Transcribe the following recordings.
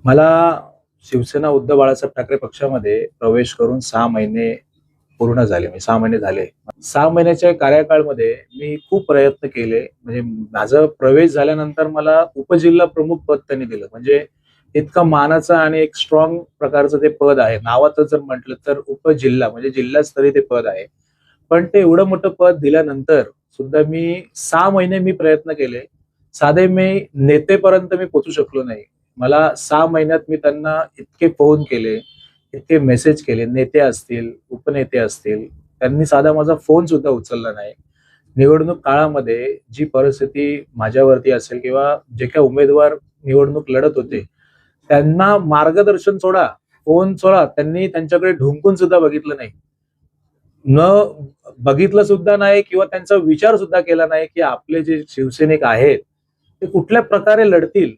मला शिवसेना उद्धव बाळासाहेब ठाकरे पक्षामध्ये प्रवेश करून 6 महिने पूर्ण झाले. म्हणजे 6 महिने झाले. 6 महिन्याच्या कार्यकाळमध्ये मी खूप प्रयत्न केले. म्हणजे माझा प्रवेश झाल्यानंतर मला उपजिल्हा प्रमुख पद त्यांनी दिलं. म्हणजे इतकं मानाचं आणि एक स्ट्रॉंग प्रकारचं ते पद आहे. नावाचं जर म्हटलं तर उपजिल्हा म्हणजे जिल्हास्तरीय ते पद आहे. पण ते एवढं मोठं पद दिल्यानंतर सुद्धा मी 6 महिने प्रयत्न केले. साधे मी नेतेपर्यंत मी पोहोचू शकलो नाही. मला 6 महिन्यात मी त्यांना इतके फोन केले, इतके मेसेज केले, नेते असतील, उपनेते असतील, त्यांनी साधा माझा फोन सुद्धा उचलला नाही. निवडणूक काळामध्ये जी परिस्थिती माझ्यावरती असेल किंवा जे काही उमेदवार निवडणूक लढत होते, त्यांना मार्गदर्शन सोडा, फोन सोडा, त्यांनी त्यांच्याकडे ढुंकून सुद्धा बघितलं नाही. न बघितलं सुद्धा नाही किंवा त्यांचा विचार सुद्धा केला नाही, की आपले जे शिवसैनिक आहेत, ते कुठल्या प्रकारे लढतील.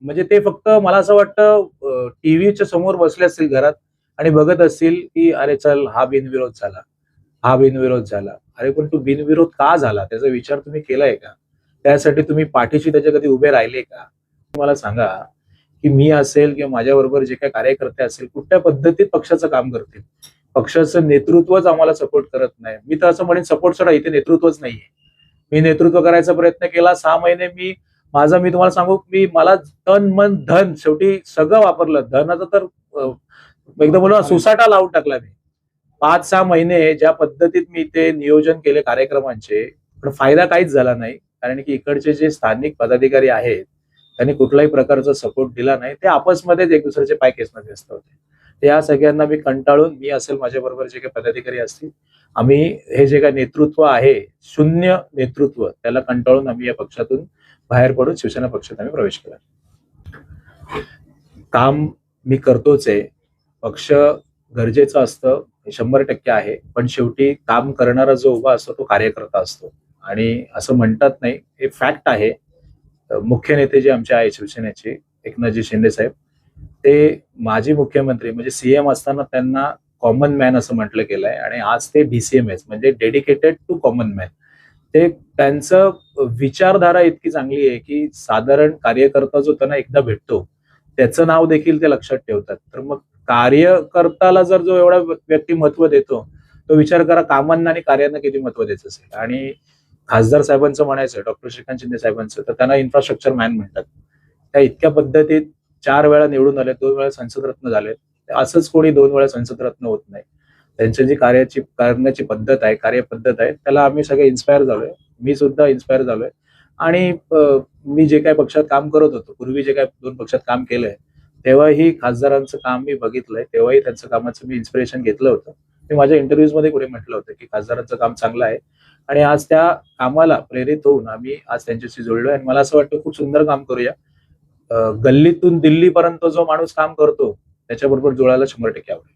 म्हणजे ते फक्त मला असं वाटतं टीव्हीच्या समोर बसले असतील घरात आणि बघत असतील, की "अरे चल, हा बिनविरोध झाला, हा बिनविरोध झाला." अरे पण तो बिनविरोध का झाला? त्याचा विचार तुम्ही केलाय का? त्यासाठी तुम्ही पाठीशी त्याच्या कधी उभे राहिले का? मला सांगा, की मी असेल किंवा माझ्याबरोबर जे काही कार्यकर्ते असतील, कुठल्या पद्धतीत पक्षाचं काम करतील? पक्षाचं नेतृत्वच आम्हाला सपोर्ट करत नाही. मी तर असं म्हणेन सपोर्ट सोडा, इथे नेतृत्वच नाहीये. मी नेतृत्व करायचा प्रयत्न केला. 6 महिने मी तुम्हाला सांगू, मला तन, मन, धन शेवटी सगळं वापरलं. धनाचं तर एकदम बोलू ना सुसाटा लावून टाकला मी. 5-6 महिने ज्या पद्धतीत मी ते नियोजन केले कार्यक्रमांचे, पण फायदा काहीच झाला नाही. कारण की इकडचे जे स्थानिक पदाधिकारी आहेत, त्यांनी कुठल्याही प्रकारचा सपोर्ट दिला नाही. ते आपसमध्येच एक दुसऱ्याचे पाय खेचण्यात व्यस्त होते. या सगळ्यांना मी कंटाळून मी असेल माझ्याबरोबर जे काही पदाधिकारी असतील, आम्ही हे जे काही नेतृत्व आहे, शून्य नेतृत्व त्याला कंटाळून आम्ही या पक्षातून बाहेर पडून शिवसेना पक्षात आम्ही प्रवेश केला. काम मी करतोच आहे. पक्ष गरजेचं असतं, हे 100% आहे. पण शेवटी काम करणारा जो उभा असतो तो कार्यकर्ता असतो. आणि असं म्हणतात नाही, हे फॅक्ट आहे. मुख्य नेते जे आमचे आहेत शिवसेनेचे, एकनाथजी शिंदे साहेब, ते माजी मुख्यमंत्री म्हणजे सीएम असताना त्यांना कॉमन मॅन असं म्हटलं गेलंय आणि आज ते डीसीएमएस म्हणजे डेडिकेटेड टू कॉमन मॅन. ते त्यांचं विचारधारा इतकी चांगली आहे, की साधारण कार्यकर्ता जो त्यांना एकदा भेटतो, त्याचं नाव देखील ते लक्षात ठेवतात. तर मग कार्यकर्त्याला जर जो एवढा व्यक्ती महत्त्व देतो, तो विचार करा कामांना आणि कार्यांना किती महत्त्व द्यायचं असेल. आणि खासदार साहेबांचं म्हणायचं, डॉक्टर श्रीकांत शिंदे साहेबांचं, तर त्यांना इन्फ्रास्ट्रक्चर मॅन म्हणतात. त्या इतक्या पद्धतीत 4 वेळा निवडून आले, 2 वेळा संसद रत्न झाले. असंच कोणी 2 वेळा संसद रत्न होत नाही. त्यांची जी करण्याची पद्धत आहे, कार्यपद्धत आहे, त्याला आम्ही सगळे इन्स्पायर झालोय. मी सुद्धा इन्स्पायर झालोय. आणि मी जे काही पक्षात काम करत होतो, पूर्वी जे काही 2 पक्षात काम केलंय, तेव्हाही खासदारांचं काम मी बघितलंय. तेव्हाही त्यांचं कामाचं मी इन्स्पिरेशन घेतलं होतं. मी माझ्या इंटरव्ह्यूजमध्ये पुढे म्हटलं होतं, की खासदारांचं काम चांगलं आहे आणि आज त्या कामाला प्रेरित होऊन आम्ही आज त्यांच्याशी जोडलोय आणि मला असं वाटतं खूप सुंदर काम करूया. गल्लीतून दिल्लीपर्यंत जो माणूस काम करतो, त्याच्याबरोबर जुळायला 100% आवडेल.